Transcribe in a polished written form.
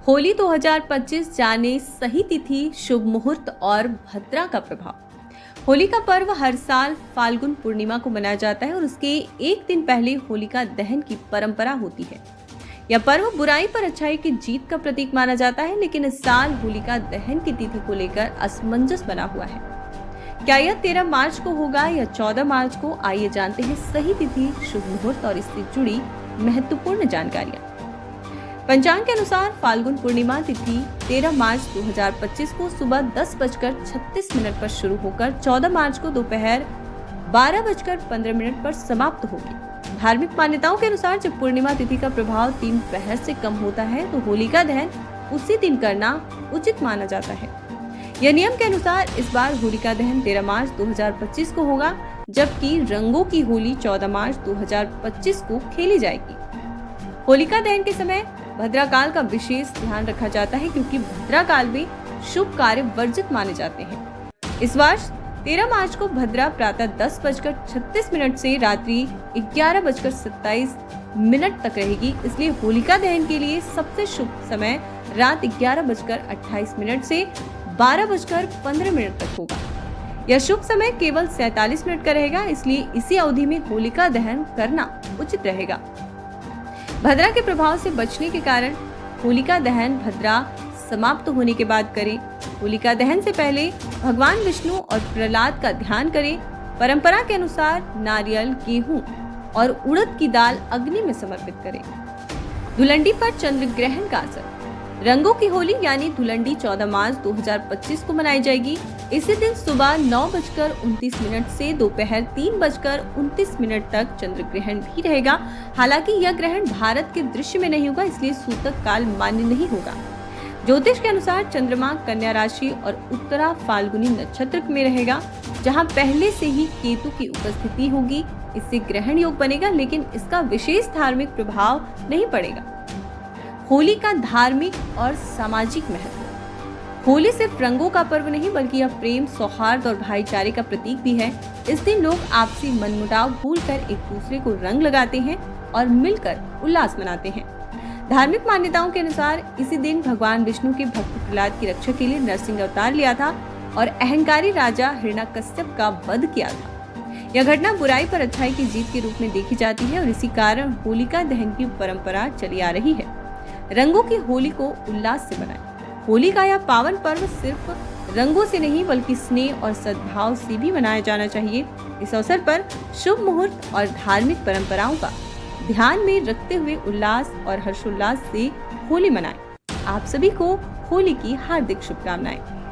होली 2025 जाने सही तिथि, शुभ मुहूर्त और भद्रा का प्रभाव। होली का पर्व हर साल फाल्गुन पूर्णिमा को मनाया जाता है और उसके एक दिन पहले होलिका दहन की परंपरा होती है। यह पर्व बुराई पर अच्छाई की जीत का प्रतीक माना जाता है, लेकिन इस साल होलिका दहन की तिथि को लेकर असमंजस बना हुआ है। क्या यह 13 मार्च को होगा या 14 मार्च को? आइए जानते हैं सही तिथि, शुभ मुहूर्त और इससे जुड़ी महत्वपूर्ण जानकारियां। पंचांग के अनुसार फाल्गुन पूर्णिमा तिथि 13 मार्च 2025 को सुबह 10:36 पर शुरू होकर 14 मार्च को दोपहर 12:15 पर समाप्त होगी। धार्मिक मान्यताओं के अनुसार जब पूर्णिमा तिथि का प्रभाव 3 पहर से कम होता है तो होलिका दहन उसी दिन करना उचित माना जाता है। यह नियम के अनुसार इस बार होलिका दहन 13 मार्च 2025 को होगा, जबकि रंगों की होली 14 मार्च 2025 को खेली जाएगी। होलिका दहन के समय भद्रा काल का विशेष ध्यान रखा जाता है, क्योंकि भद्रा काल में शुभ कार्य वर्जित माने जाते हैं। इस वर्ष 13 मार्च को भद्रा प्रातः 10:36 से रात्रि 11:27 तक रहेगी। इसलिए होलिका दहन के लिए सबसे शुभ समय रात 11:28 से 12:15 तक होगा। यह शुभ समय केवल 47 मिनट का रहेगा, इसलिए इसी अवधि में होलिका दहन करना उचित रहेगा। भद्रा के प्रभाव से बचने के कारण होलिका दहन भद्रा समाप्त होने के बाद करें। होलिका दहन से पहले भगवान विष्णु और प्रहलाद का ध्यान करें। परंपरा के अनुसार नारियल, गेहूं और उड़द की दाल अग्नि में समर्पित करें। धुलंडी पर चंद्र ग्रहण का असर। रंगों की होली यानी धुलंडी 14 मार्च 2025 को मनाई जाएगी। इसी दिन सुबह 9:29 से दोपहर 3:29 तक चंद्र ग्रहण भी रहेगा। हालांकि यह ग्रहण भारत के दृश्य में नहीं होगा, इसलिए सूतक काल मान्य नहीं होगा। ज्योतिष के अनुसार चंद्रमा कन्या राशि और उत्तरा फाल्गुनी नक्षत्र में रहेगा, जहां पहले से ही केतु की उपस्थिति होगी। इससे ग्रहण योग बनेगा, लेकिन इसका विशेष धार्मिक प्रभाव नहीं पड़ेगा। होली का धार्मिक और सामाजिक महत्व। होली सिर्फ रंगों का पर्व नहीं, बल्कि यह प्रेम, सौहार्द और भाईचारे का प्रतीक भी है। इस दिन लोग आपसी मनमुटाव भूलकर एक दूसरे को रंग लगाते हैं और मिलकर उल्लास मनाते हैं। धार्मिक मान्यताओं के अनुसार इसी दिन भगवान विष्णु के भक्त प्रहलाद की रक्षा के लिए नरसिंह अवतार लिया था और अहंकारी राजा हिरण्यकश्यप का वध किया था। यह घटना बुराई पर अच्छाई की जीत के रूप में देखी जाती है और इसी कारण होलिका दहन की परंपरा चली आ रही है। रंगों की होली को उल्लास से मनाएं। होली का यह पावन पर्व सिर्फ रंगों से नहीं, बल्कि स्नेह और सद्भाव से भी मनाया जाना चाहिए। इस अवसर पर शुभ मुहूर्त और धार्मिक परंपराओं का ध्यान में रखते हुए उल्लास और हर्षोल्लास से होली मनाएं। आप सभी को होली की हार्दिक शुभकामनाएं।